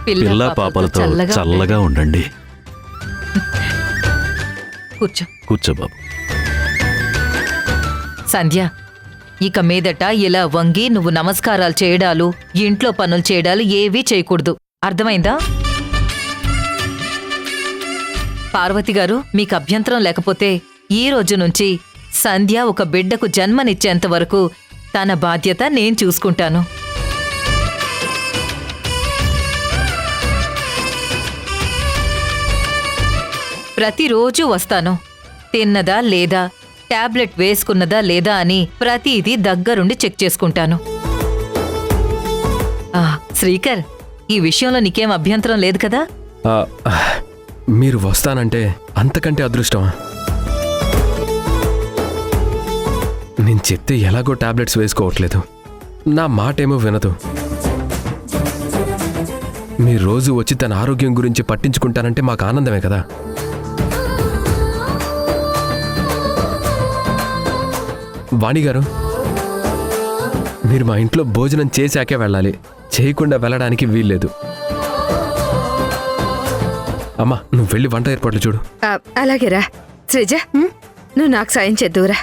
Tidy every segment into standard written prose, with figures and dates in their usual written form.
పిల్ల పాపలతో చల్లగా ఉండండి. కూర్చో. కూర్చో బాబు. సంధ్య, ఇక మీదట ఇలా వంగి నువ్వు నమస్కారాలు చేయడాలు, ఇంట్లో పనులు చేయడాలు ఏవీ చేయకూడదు. అర్థమైందా? పార్వతి గారు, మీకు అభ్యంతరం లేకపోతే ఈ రోజు నుంచి సంధ్య ఒక బిడ్డకు జన్మనిచ్చేంత వరకు తన బాధ్యత నేను చూసుకుంటాను. ప్రతిరోజు వస్తాను. తిన్నదా లేదా, టాబ్లెట్ వేసుకున్నదా లేదా అని ప్రతిదీ దగ్గరుండి చెక్ చేసుకుంటాను. శ్రీకర్, ఈ విషయంలో నీకేం అభ్యంతరం లేదు కదా? మీరు వస్తానంటే అంతకంటే అదృష్టమా? నేను చెప్తే ఎలాగో టాబ్లెట్స్ వేసుకోవట్లేదు, నా మాటేమో వినదు. మీరు రోజు వచ్చి తన ఆరోగ్యం గురించి పట్టించుకుంటానంటే మాకు ఆనందమే కదా. వాణిగారు, మీరు మా ఇంట్లో భోజనం చేశాకే వెళ్ళాలి, చేయకుండా వెళ్ళడానికి వీల్లేదు. అమ్మా, నువ్వు వెళ్ళి వంట ఏర్పాట్లు చూడు. అలాగేరా. శ్రీజ, నువ్వు నాకు సాయం చేద్దువురా.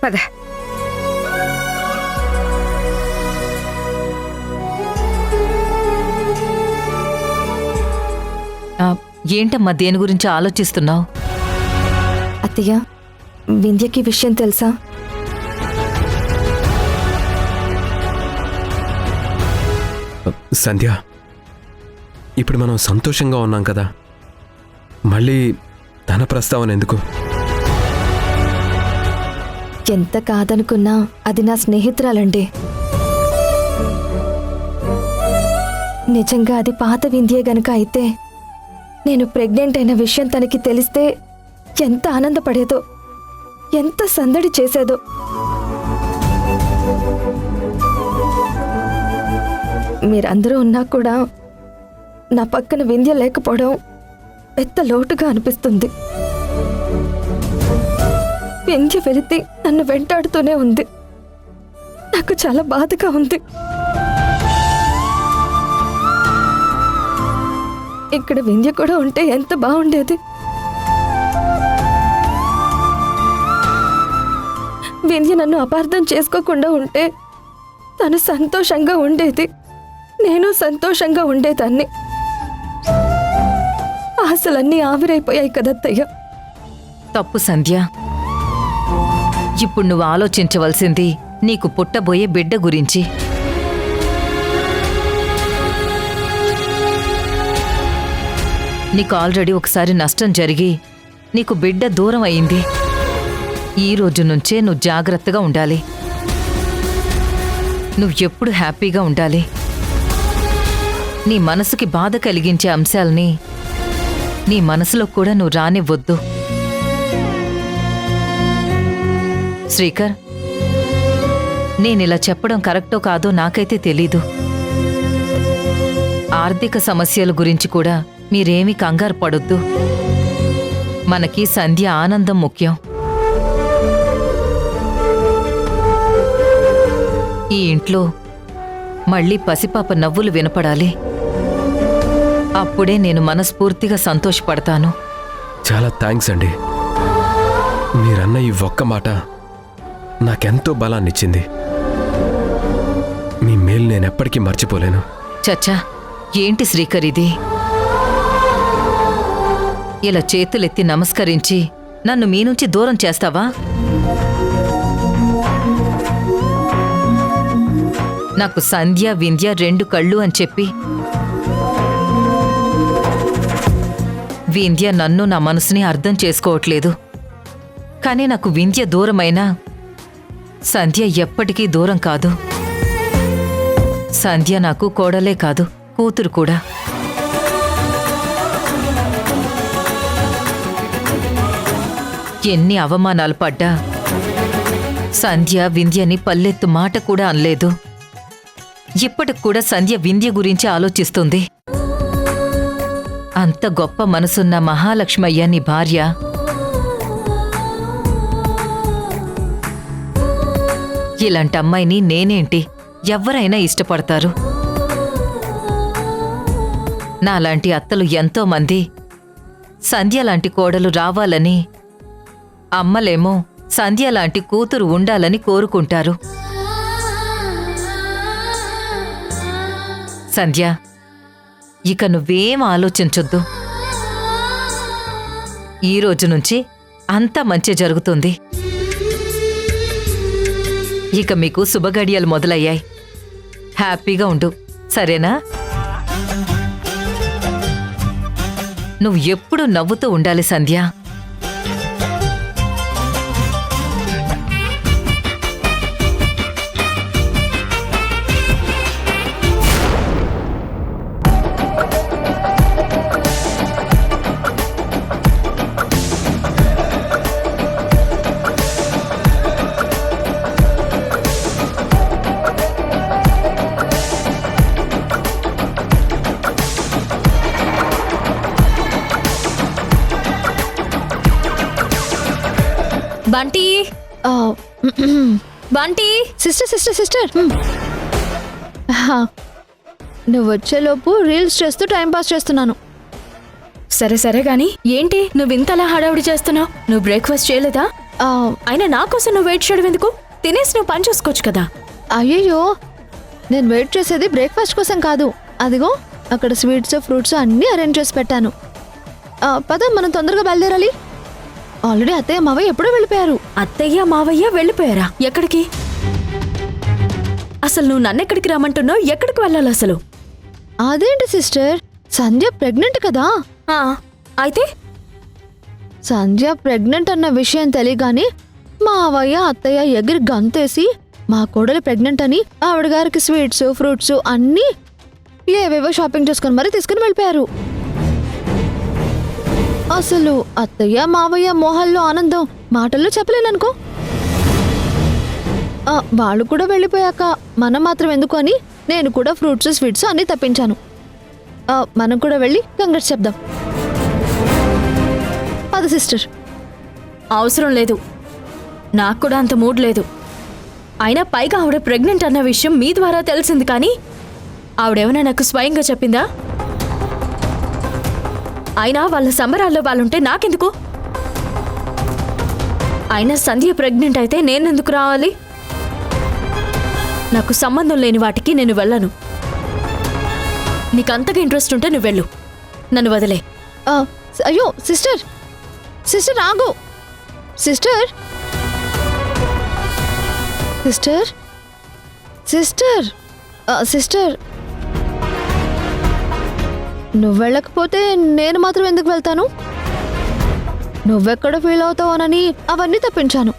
పద. ఏంటమ్మా దేని గురించి ఆలోచిస్తున్నావు? అత్తయ్య, వింధ్యకి విషయం తెలుసా? సంధ్య, ఇప్పుడు మనం సంతోషంగా ఉన్నాం కదా, మళ్ళీ తన ప్రస్తావన ఎందుకు? ఎంత కాదనుకున్నా అది నా స్నేహితురాలండి. నిజంగా అది పాత వింధ్యే గనక అయితే నేను ప్రెగ్నెంట్ అయిన విషయం తనకి తెలిస్తే ఎంత ఆనందపడేదో, ఎంత సందడి చేసేదో. మీరందరూ ఉన్నా కూడా నా పక్కన వింధ్య లేకపోవడం పెద్ద లోటుగా అనిపిస్తుంది. వింధ్య వెళితే నన్ను వెంటాడుతూనే ఉంది. నాకు చాలా బాధగా ఉంది. ఇక్కడ వింధ్య కూడా ఉంటే ఎంత బాగుండేది. వింధ్య నన్ను అపార్థం చేసుకోకుండా ఉంటే తను సంతోషంగా ఉండేది, నేను సంతోషంగా ఉండేదాన్ని. ఆశలన్నీ ఆవిరైపోయాయి కదత్తయ్య. తప్పు సంధ్య. ఇప్పుడు నువ్వు ఆలోచించవలసింది నీకు పుట్టబోయే బిడ్డ గురించి. నీకు ఆల్రెడీ ఒకసారి నష్టం జరిగి నీకు బిడ్డ దూరం అయింది. ఈ రోజు నుంచే నువ్వు జాగ్రత్తగా ఉండాలి. నువ్వు ఎప్పుడు హ్యాపీగా ఉండాలి. నీ మనసుకి బాధ కలిగించే అంశాలని నీ మనసులో కూడా నువ్వు రానివ్వొద్దు. శ్రీకర్, నేనిలా చెప్పడం కరెక్టో కాదో నాకైతే తెలీదు. ఆర్థిక సమస్యల గురించి కూడా మీరేమీ కంగారు పడొద్దు. మనకి సంధ్య ఆనందం ముఖ్యం. ఈ ఇంట్లో మళ్ళీ పసిపాప నవ్వులు వినపడాలి. అప్పుడే నేను మనస్ఫూర్తిగా సంతోషపడతాను. చాలా థ్యాంక్స్ అండి. మీరన్న ఈ ఒక్క మాట నాకెంతో బలాన్నిచ్చింది. మీ మేలు నేనెప్పటికీ మర్చిపోలేను. చచ్చా, ఏంటి శ్రీకర్ ఇది? ఇలా చేతులెత్తి నమస్కరించి నన్ను మీ నుంచి దూరం చేస్తావా? నాకు సంధ్య వింధ్య రెండు కళ్ళు అని చెప్పి వింధ్య నన్ను నా మనసుని అర్థం చేసుకోవట్లేదు. కానీ నాకు వింధ్య దూరమైనా సంధ్య ఎప్పటికీ దూరం కాదు. సంధ్య నాకు కోడలే కాదు, కూతురు కూడా. ఎన్ని అవమానాలు పడ్డా సంధ్య వింధ్యని పల్లెత్తు మాట కూడా అనలేదు. ఇప్పటికి కూడా సంధ్య వింధ్య గురించి ఆలోచిస్తుంది. అంత గొప్ప మనసున్న మహాలక్ష్మయ్య నీ భార్య ఇలాంటి అమ్మాయిని నేనేంటి, ఎవ్వరైనా ఇష్టపడతారు. నాలాంటి అత్తలు ఎంతో మంది సంధ్య లాంటి కోడలు రావాలని, అమ్మలేమో సంధ్య లాంటి కూతురు ఉండాలని కోరుకుంటారు. సంధ్య, ఇక నువ్వేం ఆలోచించొద్దు. ఈ రోజు నుంచి అంతా మంచి జరుగుతుంది. ఇక మీకు శుభగడియలు మొదలయ్యాయి. హ్యాపీగా ఉండు, సరేనా? నువ్వు ఎప్పుడూ నవ్వుతూ ఉండాలి Sandhya. Bunty, Bunty, sister sister sister నువ్వు వచ్చేలోపు రీల్స్ చేస్తూ టైం పాస్ చేస్తున్నాను. సరే సరే గాని ఏంటి నువ్వు ఇంతలా హడావుడి చేస్తున్నావు? నువ్వు బ్రేక్ఫాస్ట్ చేయలేదా? అయినా నా కోసం నువ్వు వెయిట్ చేయడం ఎందుకు? తినేసి నువ్వు పని చూసుకోవచ్చు కదా. అయ్యయ్యో, నేను వెయిట్ చేసేది బ్రేక్ఫాస్ట్ కోసం కాదు. అదిగో అక్కడ స్వీట్స్ ఫ్రూట్స్ అన్నీ అరేంజ్ చేసి పెట్టాను. పద, మనం తొందరగా బయలుదేరాలి. ఆల్రెడీ అత్తయ్య మావయ్య ఎప్పుడో వెళ్ళిపోయారు. అత్తయ్య మావయ్య వెళ్ళిపోయారా? ఎక్కడికి? అసలు నువ్వు నన్నెక్కడికి రమ్మంటున్నావు? ఎక్కడికి వెళ్ళాలి అసలు? అదేంటి సిస్టర్, సంధ్య ప్రెగ్నెంట్ కదా. అయితే సంధ్య ప్రెగ్నెంట్ అన్న విషయం తెలియగానే మావయ్య అత్తయ్య ఎగిరి గంతేసి మా కోడలు ప్రెగ్నెంట్ అని ఆవిడ గారికి స్వీట్స్ ఫ్రూట్స్ అన్నీ ఏవేవో షాపింగ్ చేసుకుని మరీ తీసుకుని వెళ్ళిపోయారు. అసలు అత్తయ్య మావయ్య మోహల్లో ఆనందం మాటల్లో చెప్పలేననుకో. వాళ్ళు కూడా వెళ్ళిపోయాక మనం మాత్రం ఎందుకు అని నేను కూడా ఫ్రూట్స్ స్వీట్స్ అన్నీ తప్పించాను. మనం కూడా వెళ్ళి కంగ్రాట్స్ చెప్దాం. పద సిస్టర్. అవసరం లేదు, నాకు కూడా అంత మూడ్ లేదు. అయినా పైగా ఆవిడ ప్రెగ్నెంట్ అన్న విషయం మీ ద్వారా తెలిసింది, కానీ ఆవిడేమైనా నాకు స్వయంగా చెప్పిందా? అయినా వాళ్ళ సంబరాల్లో వాళ్ళుంటే నాకెందుకు? అయినా సంధ్య ప్రెగ్నెంట్ అయితే నేనెందుకు రావాలి? నాకు సంబంధం లేని వాటికి నేను వెళ్ళను. నీకు అంతగా ఇంట్రెస్ట్ ఉంటే నువ్వు వెళ్ళు, నన్ను వదిలే. అయ్యో సిస్టర్, సిస్టర్ ఆగు. సిస్టర్ సిస్టర్ సిస్టర్ సిస్టర్ నువ్వు వెళ్ళకపోతే నేను మాత్రం ఎందుకు వెళ్తాను? నువ్వెక్కడ ఫీల్ అవుతావోనని అవన్నీ తప్పించాను.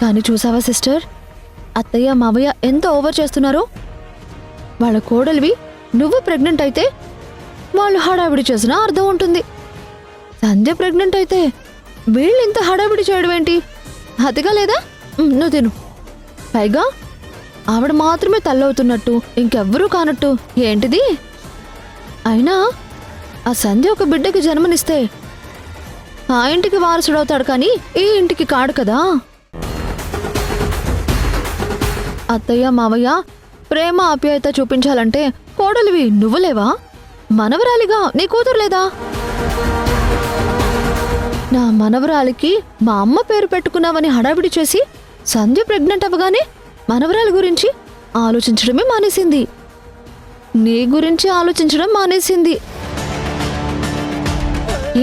కానీ చూసావా సిస్టర్, అత్తయ్య మావయ్య ఎంత ఓవర్ చేస్తున్నారో. వాళ్ళ కోడలివి నువ్వు ప్రెగ్నెంట్ అయితే వాళ్ళు హడావిడి చేసినా అర్థం ఉంటుంది. సంధ్య ప్రెగ్నెంట్ అయితే వీళ్ళు ఇంత హడావిడి చేయడం ఏంటి? అతిగా లేదా? నువ్వు తిను. పైగా ఆవిడ మాత్రమే తల్లవుతున్నట్టు ఇంకెవ్వరూ కానట్టు ఏంటిది? అయినా ఆ సంధ్య ఒక బిడ్డకి జన్మనిస్తే ఆ ఇంటికి వారసుడవుతాడు, కానీ ఈ ఇంటికి కాడు కదా. అత్తయ్య మావయ్య ప్రేమ ఆప్యాయత చూపించాలంటే కోడలివి నువ్వులేవా? మనవరాలిగా నీ కూతురు లేదా? నా మనవరాలికి మా అమ్మ పేరు పెట్టుకున్నావని హడావిడి చేసి సంధ్య ప్రెగ్నెంట్ అవ్వగానే మనవరాలి గురించి ఆలోచించడమే మానేసింది. నీ గురించి ఆలోచించడం మానేసింది.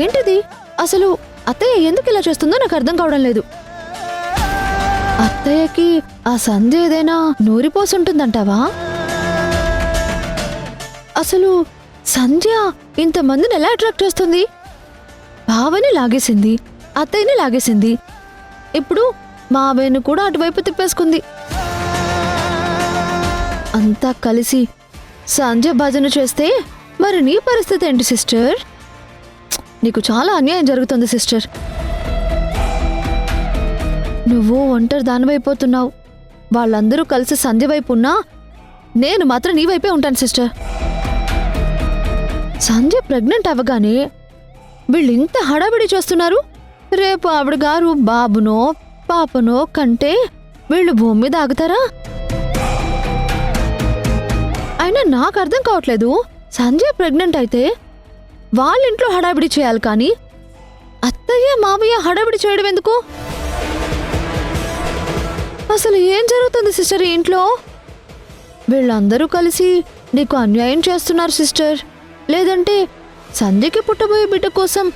ఏంటిది అసలు? అత్తయ్య ఎందుకు ఇలా చేస్తుందో నాకు అర్థం కావడం లేదు. అత్తయ్యకి ఆ సంధ్య ఏదైనా నూరిపోసుంటుందంటావా? అసలు సంధ్య ఇంతమందిని ఎలా అట్రాక్ట్ చేస్తుంది? బావని లాగేసింది, అత్తయ్యని లాగేసింది, ఇప్పుడు మావయ్యను కూడా అటువైపు తిప్పేసుకుంది. అంతా కలిసి సంధ్య భజన చేస్తే మరి నీ పరిస్థితి ఏంటి సిస్టర్? నీకు చాలా అన్యాయం జరుగుతుంది సిస్టర్. నువ్వు ఒంటరి దానివైపోతున్నావు. వాళ్ళందరూ కలిసి సంధ్య వైపు ఉన్నా నేను మాత్రం నీ వైపే ఉంటాను సిస్టర్. సంధ్య ప్రెగ్నెంట్ అవ్వగానే వీళ్ళు ఇంత హడావిడి చేస్తున్నారు. రేపు ఆవిడ గారు బాబునో పాపనో కంటే వీళ్ళు భూమి మీద ఆగుతారా? అయినా నాకు అర్థం కావట్లేదు. సంధ్య ప్రెగ్నెంట్ అయితే వాళ్ళ ఇంట్లో హడావిడి చేయాలి కానీ అత్తయ్య మావయ్య హడావిడి చేయడం ఎందుకు? అసలు ఏం జరుగుతుంది సిస్టర్ ఈ ఇంట్లో? వీళ్ళందరూ కలిసి నీకు అన్యాయం చేస్తున్నారు సిస్టర్, లేదంటే సంధ్యకి పుట్టబోయే బిడ్డ కోసం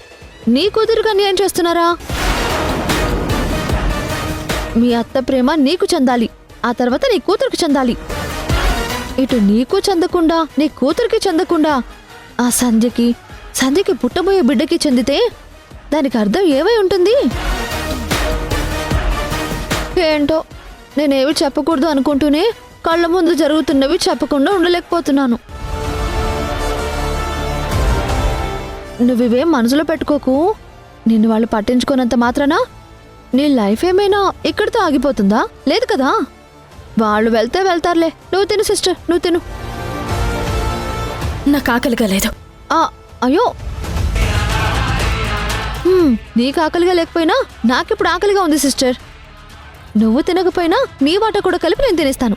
నీ కూతురికి అన్యాయం చేస్తున్నారా? మీ అత్త ప్రేమ నీకు చెందాలి, ఆ తర్వాత నీ కూతురికి చెందాలి. ఇటు నీకు చెందకుండా నీ కూతురికి చెందకుండా ఆ సంధ్యకి పుట్టబోయే బిడ్డకి చెందితే దానికి అర్థం ఏమై ఉంటుంది? ఏంటో నేనేవి చెప్పకూడదు అనుకుంటూనే కళ్ళ ముందు జరుగుతున్నవి చెప్పకుండా ఉండలేకపోతున్నాను. నువ్వివేం మనసులో పెట్టుకోకు. నిన్ను వాళ్ళు పట్టించుకోనంత మాత్రాన నీ లైఫ్ ఏమైనా ఇక్కడితో ఆగిపోతుందా? లేదు కదా. వాళ్ళు వెళ్తే వెళ్తారులే. నువ్వు తిను సిస్టర్, నువ్వు తిను. నాకు ఆకలిగా లేదు. అయ్యో, నీకు ఆకలిగా లేకపోయినా నాకిప్పుడు ఆకలిగా ఉంది సిస్టర్. నువ్వు తినకపోయినా నీ వాట కూడా కలిపి నేను తినేస్తాను.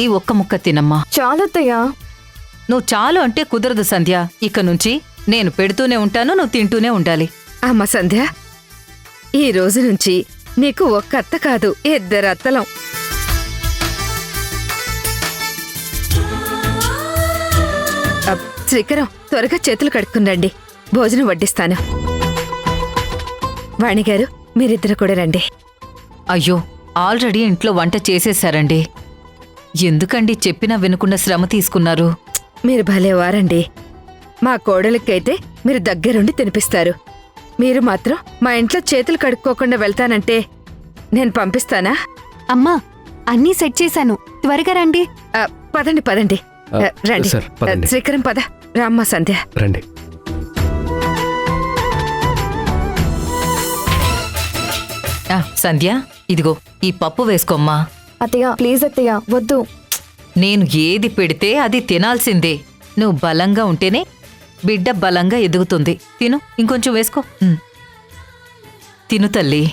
ఈ ఒక్క ముక్క తినమ్మా. చాలత్తయ్యా. నువ్వు చాలు అంటే కుదరదు సంధ్య. ఇక నుంచి నేను పెడుతూనే ఉంటాను, నువ్వు తింటూనే ఉండాలి. అమ్మ సంధ్య, ఈ రోజు నుంచి నీకు ఒక్క అత్త కాదు, 2 అత్తలం. శ్రీకరం, త్వరగా చేతులు కడుక్కుని భోజనం వడ్డిస్తాను. వాణిగారు, మీరిద్దరు కూడా రండి. అయ్యో, ఆల్రెడీ ఇంట్లో వంట చేసేశారండి. ఎందుకండి చెప్పినా వినకుండా శ్రమ తీసుకున్నారు? మీరు భలేవారండి. మా కోడలికైతే మీరు దగ్గరుండి తినిపిస్తారు. మీరు మాత్రం మా ఇంట్లో చేతులు కడుక్కోకుండా వెళ్తానంటే నేను పంపిస్తానా? అమ్మా, అన్నీ సెట్ చేశాను, త్వరగా రండి. పదండి పదండి. రండి సార్, పదండి. శ్రీకరం పద. రామ్మ సంధ్య. రండి. సంధ్య, ఇదిగో ఈ పప్పు వేసుకోమ్మా. అత్తయ్య ప్లీజ్ అత్తయ్య, వద్దు. నేను ఏది పెడితే అది తినాల్సిందే. నువ్వు బలంగా ఉంటేనే బిడ్డ బలంగా ఎదుగుతుంది. తిను, ఇంకొంచెం వేసుకో. తిను తల్లి.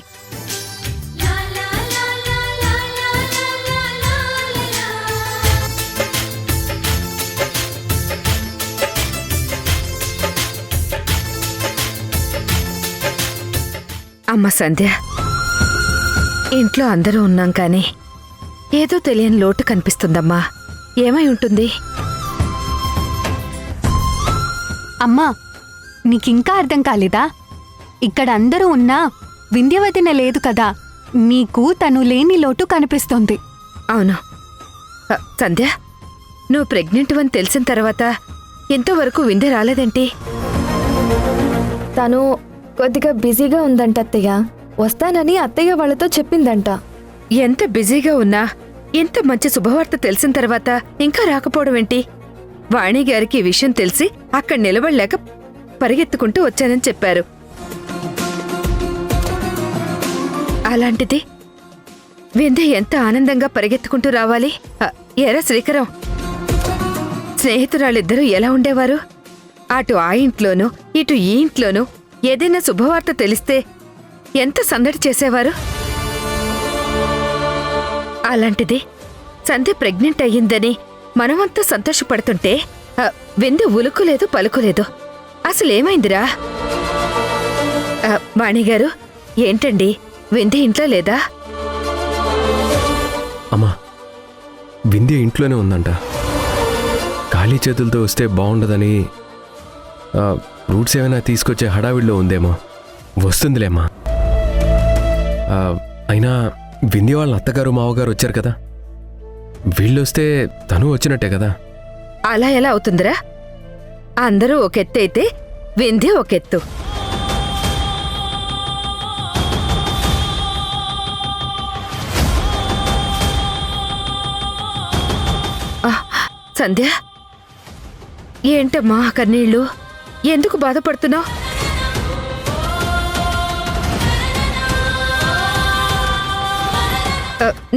అమ్మ సంధ్య, ఇంట్లో అందరూ ఉన్నాం కానీ ఏదో తెలియని లోటు కనిపిస్తుందమ్మా. ఏమై ఉంటుంది? అమ్మా, నీకింకా అర్థం కాలేదా? ఇక్కడ అందరూ ఉన్నా వింధ్యవదిన లేదు కదా, నీకు తను లేని లోటు కనిపిస్తోంది. అవును సంధ్య, నువ్వు ప్రెగ్నెంట్ అని తెలిసిన తర్వాత ఎంతవరకు వింధ్య రాలేదేంటి? తను కొద్దిగా బిజీగా ఉందంట అత్తయ్య. వస్తానని అత్తయ్య వాళ్ళతో చెప్పిందంట. ఎంత బిజీగా ఉన్నా ఇంత మంచి శుభవార్త తెలిసిన తర్వాత ఇంకా రాకపోవడం ఏంటి? వాణి గారికి ఈ విషయం తెలిసి అక్కడ నిలబడలేక పరిగెత్తుకుంటూ వచ్చానని చెప్పారు. అలాంటిది వింధ్య ఎంత ఆనందంగా పరిగెత్తుకుంటూ రావాలి? ఎరా శ్రీకరం, స్నేహితురాళ్ళిద్దరూ ఎలా ఉండేవారు? అటు ఆ ఇంట్లోనూ ఇటు ఈ ఇంట్లోనూ ఏదైనా శుభవార్త తెలిస్తే ఎంత సందడి చేసేవారు? అలాంటిది సంధ్య ప్రెగ్నెంట్ అయ్యిందని మనమంతా సంతోషపడుతుంటే వింధ్య ఉలుకులేదు పలుకులేదు. అసలేమైందిరా? వాణిగారు, ఏంటండి, వింధ్య ఇంట్లో లేదా? అమ్మా, వింధ్య ఇంట్లోనే ఉందంట. ఖాళీ చేతులతో వస్తే బాగుండదని ఫ్రూట్స్ ఏమైనా తీసుకొచ్చే హడావిడిలో ఉందేమో. వస్తుందిలేమ్మా. అయినా వింధ్య వాళ్ళ అత్తగారు మావగారు వచ్చారు కదా, వీళ్ళొస్తే తను వచ్చినట్టే కదా. అలా ఎలా అవుతుందిరా? అందరూ ఒకెత్తు అయితే వింధ్య ఒకెత్తు. సంధ్య, ఏంటమ్మా కన్నీళ్ళు? ఎందుకు బాధపడుతున్నావు?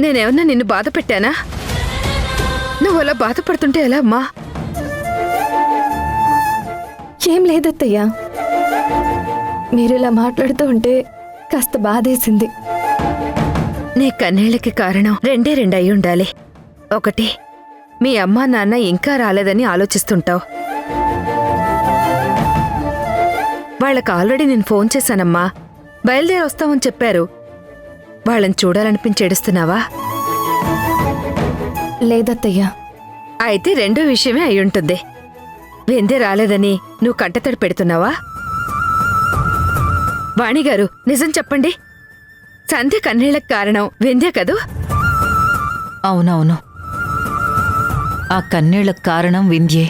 నేనేమన్నా నిన్ను బాధ పెట్టానా? నువ్వు అలా బాధపడుతుంటే ఎలా అమ్మా? ఏం లేదత్తయ్య, మీరిలా మాట్లాడుతూ ఉంటే కాస్త బాధేసింది. నీ కన్నీళ్ళకి కారణం రెండు అయి ఉండాలి. ఒకటి, మీ అమ్మా నాన్న ఇంకా రాలేదని ఆలోచిస్తుంటావు. వాళ్ళకి ఆల్రెడీ నేను ఫోన్ చేశానమ్మా, బయలుదేరి వస్తామని చెప్పారు. వాళ్ళని చూడాలనిపించి ఏడుస్తున్నావా? లేదత్తయ్యా. అయితే రెండో విషయమే అయ్యుంటుంది. విందే రాలేదని నువ్వు కంటతడి పెడుతున్నావా? వాణిగారు, నిజం చెప్పండి. సంధ్య కన్నీళ్ళకి కారణం విందే కదూ? అవునవును, ఆ కన్నీళ్లకు కారణం వింధ్యే.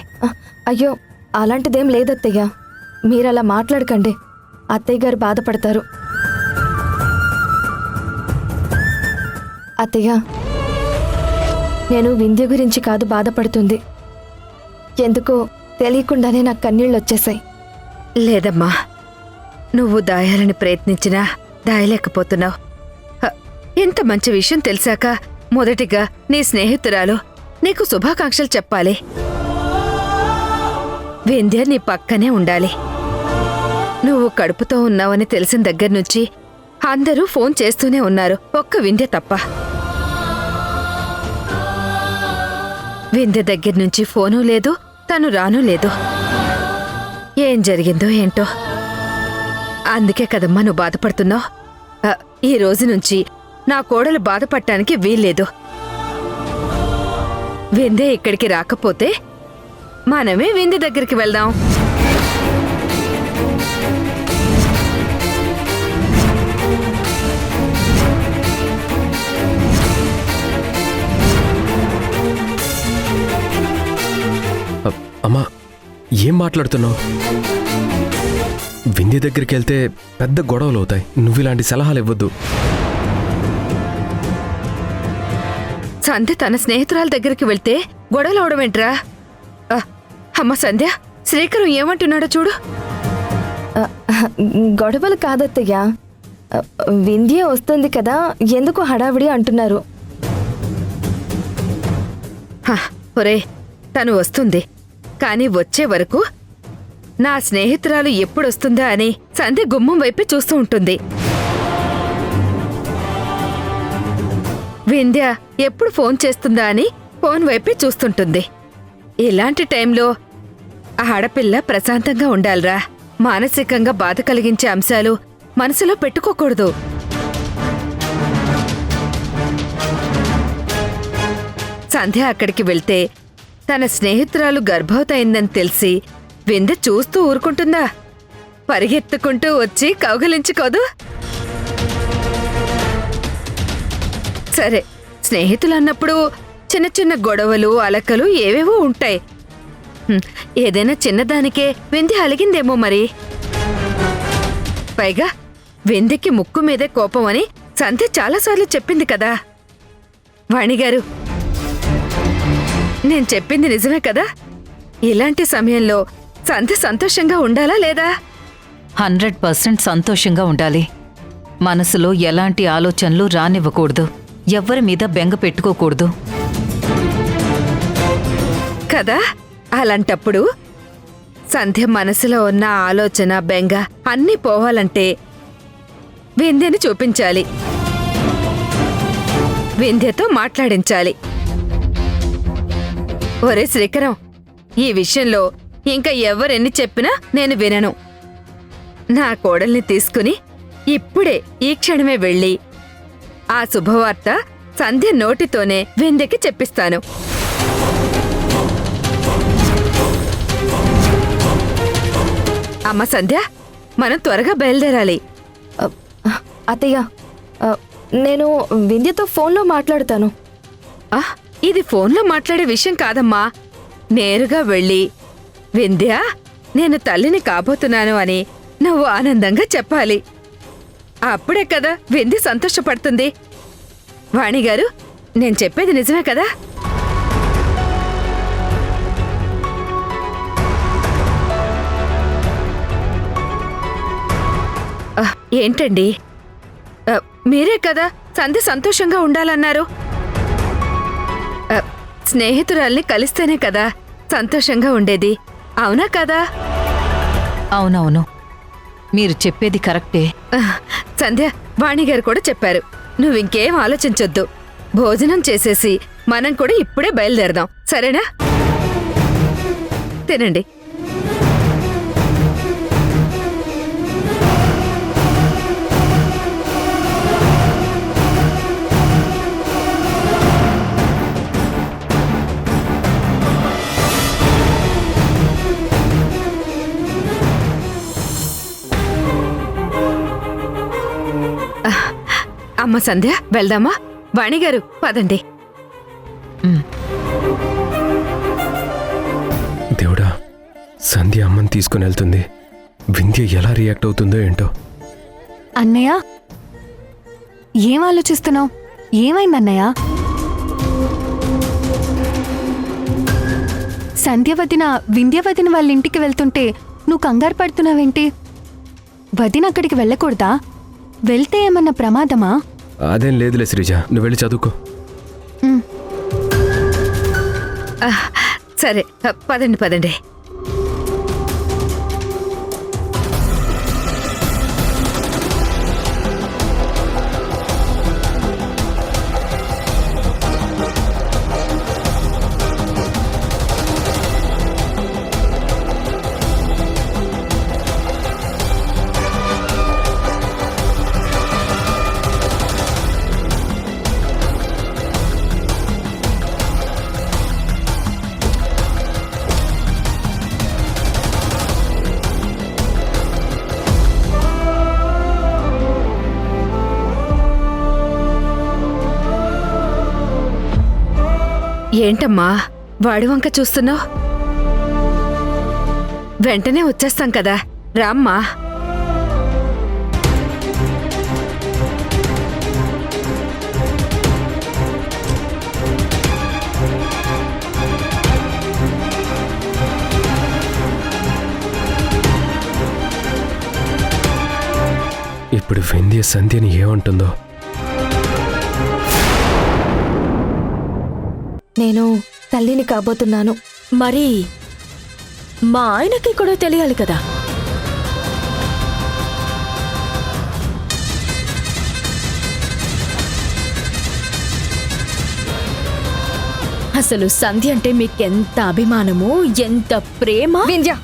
అయ్యో, అలాంటిదేం లేదత్తయ్యా. మీరలా మాట్లాడకండి, అత్తయ్య గారు బాధపడతారు. అత్తయ్య, నేను వింధ్య గురించి కాదు బాధపడుతుంది. ఎందుకో తెలియకుండానే నాకు కన్నీళ్ళు వచ్చేశాయి. లేదమ్మా, నువ్వు దాయాలని ప్రయత్నించినా దాయలేకపోతున్నావు. ఎంత మంచి విషయం తెలిసాక మొదటిగా నీ స్నేహితురాలు నీకు శుభాకాంక్షలు చెప్పాలి. వింధ్య నీ పక్కనే ఉండాలి. నువ్వు కడుపుతో ఉన్నావని తెలిసిన దగ్గర నుంచి అందరూ ఫోన్ చేస్తూనే ఉన్నారు, ఒక్క వింధ్య తప్ప. వింధ్య దగ్గర నుంచి ఫోను లేదు, తను రాను లేదు. ఏం జరిగిందో ఏంటో. అందుకే కదమ్మా నువ్వు బాధపడుతున్నావు. ఈ రోజు నుంచి నా కోడలు బాధపడటానికి వీల్లేదు. వింధ్య ఇక్కడికి రాకపోతే మనమే వింధ్య దగ్గరికి వెళ్దాం. అమ్మా, ఏం మాట్లాడుతున్నావు? వింధ్య దగ్గరికి వెళ్తే పెద్ద గొడవలు అవుతాయి. నువ్వు ఇలాంటి సలహాలు ఇవ్వద్దు. సంధ్య తన స్నేహితురాల దగ్గరికి వెళ్తే గొడవలు అవడమేంట్రా? అమ్మ సంధ్య, శ్రీకరం ఏమంటున్నాడో చూడు. గొడవలు కాదత్తయ్యా, వింధ్య వస్తుంది కదా, ఎందుకు హడావిడి అంటున్నారు. ఒరే, తను వస్తుంది, కానీ వచ్చే వరకు నా స్నేహితురాలు ఎప్పుడొస్తుందా అని సంధ్య గుమ్మం వైపే చూస్తూ ఉంటుంది. వింధ్య ఎప్పుడు ఫోన్ చేస్తుందా అని ఫోన్ వైపే చూస్తుంటుంది. ఇలాంటి టైంలో ఆ ఆడపిల్ల ప్రశాంతంగా ఉండాలిరా. మానసికంగా బాధ కలిగించే అంశాలు మనసులో పెట్టుకోకూడదు. సంధ్య అక్కడికి వెళ్తే తన స్నేహితురాలు గర్భవతయిందని తెలిసి వింధ్య చూస్తూ ఊరుకుంటుందా? పరిగెత్తుకుంటూ వచ్చి కౌగిలించుకోదు. సరే, స్నేహితులు అన్నప్పుడు చిన్న చిన్న గొడవలు అలకలు ఏవేవో ఉంటాయి. ఏదైనా చిన్నదానికే వింధ్య అలిగిందేమో మరి. పైగా వింధ్యకి ముక్కు మీదే కోపం అని సంధ్య చాలాసార్లు చెప్పింది కదా. వాణిగారు, నేను చెప్పింది నిజమే కదా? ఇలాంటి సమయంలో సంధ్య సంతోషంగా ఉండాలా లేదా? 100% సంతోషంగా ఉండాలి. మనసులో ఎలాంటి ఆలోచనలు రానివ్వకూడదు. ఎవ్వరి మీద బెంగ పెట్టుకోకూడదు కదా. అలాంటప్పుడు సంధ్య మనసులో ఉన్న ఆలోచన బెంగ అన్నీ పోవాలంటే వింధ్యని చూపించాలి, వింధ్యతో మాట్లాడించాలి. ఒరే శ్రీకరం, ఈ విషయంలో ఇంకా ఎవరెన్ని చెప్పినా నేను వినను. నా కోడల్ని తీసుకుని ఇప్పుడే ఈ క్షణమే వెళ్ళి ఆ శుభవార్త సంధ్య నోటితోనే వింధ్యకి చెప్పిస్తాను. అమ్మ సంధ్య, మనం త్వరగా బయలుదేరాలి. అత్తయ్య, నేను వింధ్యతో ఫోన్లో మాట్లాడుతాను. ఇది ఫోన్లో మాట్లాడే విషయం కాదమ్మా. నేరుగా వెళ్ళి వింధ్య, నేను తల్లిని కాబోతున్నాను అని నువ్వు ఆనందంగా చెప్పాలి. అప్పుడే కదా వింధ్య సంతోషపడుతుంది. వాణిగారు, నేను చెప్పేది నిజమే కదా? ఏంటండి, మీరే కదా సంధ్య సంతోషంగా ఉండాలన్నారు. స్నేహితురాల్ని కలిస్తేనే కదా సంతోషంగా ఉండేది, అవునా కదా? అవునవును, మీరు చెప్పేది కరెక్టే. సంధ్య, వాణిగారు కూడా చెప్పారు. నువ్వింకేం ఆలోచించొద్దు. భోజనం చేసేసి మనం కూడా ఇప్పుడే బయలుదేరదాం, సరేనా? తినండి. అమ్మ సంధ్య, వెళ్దామా? వాణిగారు, పదండి. దేవుడా, సంధ్య అమ్మని తీసుకుని వెళ్తుంది. వింధ్య ఎలా రియాక్ట్ అవుతుందో ఏంటో. అన్నయ్య, ఏం ఆలోచిస్తున్నావు? ఏమైందన్నయ్య? సంధ్యవదిన వింధ్యవదిన వాళ్ళ ఇంటికి వెళ్తుంటే నువ్వు కంగారు పడుతున్నావేంటి? వదిన అక్కడికి వెళ్ళకూడదా? వెళ్తే ఏమన్నా ప్రమాదమా? అదేం లేదులే శ్రీజ, నువ్వు వెళ్ళి చదువుకో. సరే, పదండి పదండి. ఏంటమ్మా వాడి వంక చూస్తున్నావు? వెంటనే వచ్చేస్తాం కదా, రామ్మా. ఇప్పుడు వింధ్య సంధ్యని ఏమంటుందో. నేను తల్లిని కాబోతున్నాను. మరి మా ఆయనకి కూడా తెలియాలి కదా. అసలు సంధ్య అంటే మీకెంత అభిమానమో, ఎంత ప్రేమ. వింధ్య,